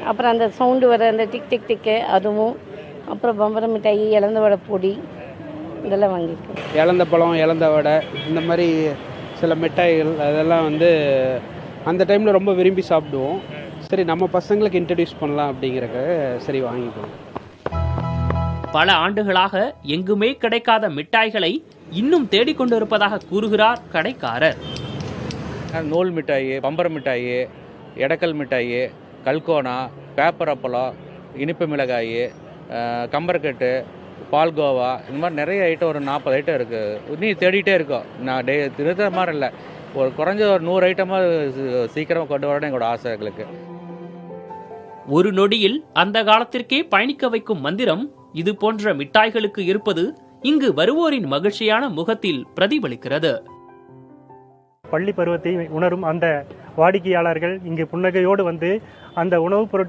அப்புறம் அந்த சவுண்டு வர அந்த டிக் டிக் டிக்கு அதுவும், அப்புறம் பம்பரம் மிட்டாய், இலந்த வடை பொடி இதெல்லாம் வாங்கியிருக்கேன். இலந்த பழம், இலந்த வடை இந்த மாதிரி சில மிட்டாய்கள் அதெல்லாம் வந்து அந்த டைமில் ரொம்ப விரும்பி சாப்பிடுவோம். சரி நம்ம பசங்களுக்கு இன்ட்ரடியூஸ் பண்ணலாம் அப்படிங்கிறக்காக சரி வாங்கிக்குவோம். பல ஆண்டுகளாக எங்குமே கிடைக்காத மிட்டாய்களை இன்னும் தேடிக்கொண்டிருப்பதாக கூறுகிறார் கடைக்காரர். நூல் மிட்டாய், பம்பரம் மிட்டாய், எடக்கல் மிட்டாய், கல்கோனா, பேப்பர் அப்பளம், இனிப்பு மிளகாய், கம்பர்கட்டு, பால்கோவா இந்த மாதிரி நிறைய ஐட்டம் ஒரு 40 ஐட்டம் இருக்குது. இன்னும் தேடிகிட்டே இருக்கோம். நான் திருத்த மாதிரி இல்லை, ஒரு குறைஞ்ச ஒரு 100 ஐட்டமாக சீக்கிரமாக கொண்டு வரணும் எங்களோட ஆசை எங்களுக்கு. ஒரு நொடியில் அந்த காலத்திற்கே பயணிக்க வைக்கும் மந்திரம் இது போன்ற மிட்டாய்களுக்கு இருப்பது இங்கு வருவோரின் மகிழ்ச்சியான முகத்தில் பிரதிபலிக்கிறது. பள்ளி பருவத்தை உணரும் அந்த வாடிக்கையாளர்கள் இங்கு புன்னகையோடு வந்து அந்த உணவுப் பொருட்கள்